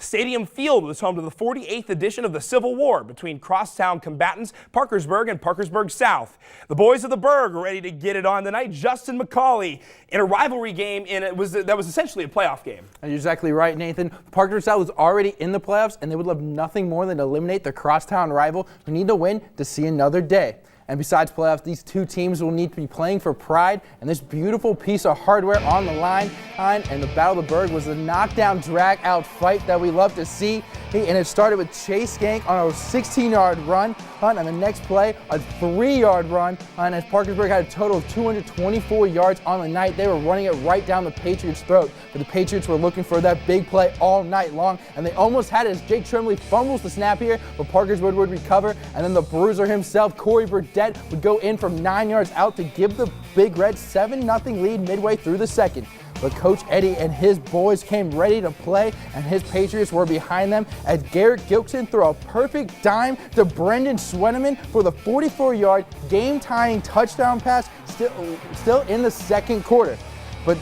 Stadium Field was home to the 48th edition of the Civil War between crosstown combatants Parkersburg and Parkersburg South. The boys of the Burg are ready to get it on tonight. Justin McCauley in a rivalry game that was essentially a playoff game. And you're exactly right, Nathan. Parkersburg South was already in the playoffs, and they would love nothing more than to eliminate their crosstown rival who need to win to see another day. And besides playoffs, these two teams will need to be playing for pride, and this beautiful piece of hardware on the line. And the Battle of the Burg was a knockdown, drag-out fight that we love to see. And it started with Chase Skank on a 16-yard run, and the next play, a 3-yard run. And as Parkersburg had a total of 224 yards on the night, they were running it right down the Patriots' throat. But the Patriots were looking for that big play all night long, and they almost had it as Jake Tremblay fumbles the snap here, but Parkersburg would recover, and then the bruiser himself, Corey Burdett, would go in from 9 yards out to give the Big Reds 7-0 lead midway through the second. But Coach Eddie and his boys came ready to play, and his Patriots were behind them as Garrett Gilkson threw a perfect dime to Brendan Sweneman for the 44-yard game-tying touchdown pass still in the second quarter. But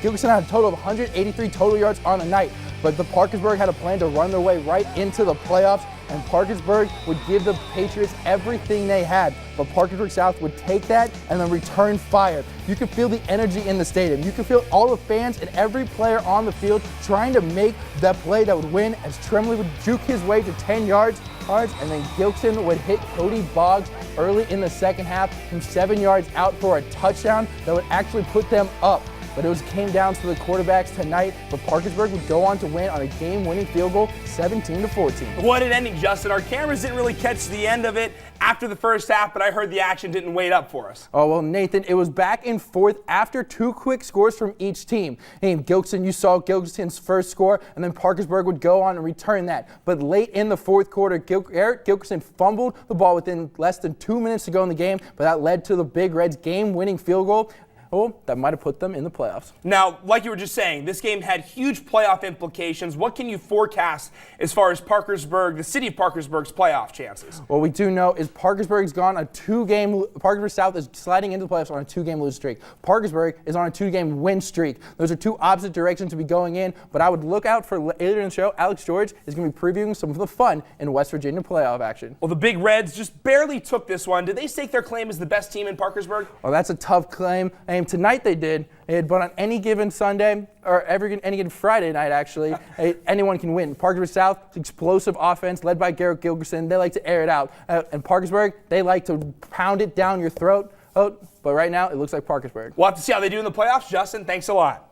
Gilkson had a total of 183 total yards on the night, but the Parkersburg had a plan to run their way right into the playoffs, and Parkersburg would give the Patriots everything they had. But Parkersburg South would take that and then return fire. You could feel the energy in the stadium. You could feel all the fans and every player on the field trying to make that play that would win, as Tremblay would juke his way to 10 yards, and then Gilkson would hit Cody Boggs early in the second half from 7 yards out for a touchdown that would actually put them up. But it came down to the quarterbacks tonight, but Parkersburg would go on to win on a game-winning field goal, 17-14. What an ending, Justin. Our cameras didn't really catch the end of it after the first half, but I heard the action didn't wait up for us. Oh, well, Nathan, it was back and forth after two quick scores from each team. Gilkson, you saw Gilkson's first score, and then Parkersburg would go on and return that. But late in the fourth quarter, Eric Gilkson fumbled the ball within less than 2 minutes to go in the game, but that led to the Big Reds' game-winning field goal. Oh, that might have put them in the playoffs. Now, like you were just saying, this game had huge playoff implications. What can you forecast as far as Parkersburg, the city of Parkersburg's playoff chances? What we do know is Parkersburg South is sliding into the playoffs on a 2-game lose streak. Parkersburg is on a 2-game win streak. Those are two opposite directions to be going in, but I would look out for later in the show. Alex George is going to be previewing some of the fun in West Virginia playoff action. Well, the Big Reds just barely took this one. Did they stake their claim as the best team in Parkersburg? Well, that's a tough claim. Tonight they did, but on any given Sunday, or any given Friday night actually, anyone can win. Parkersburg South, explosive offense led by Garrett Gilkson. They like to air it out. And Parkersburg, they like to pound it down your throat. But right now, it looks like Parkersburg. We'll have to see how they do in the playoffs. Justin, thanks a lot.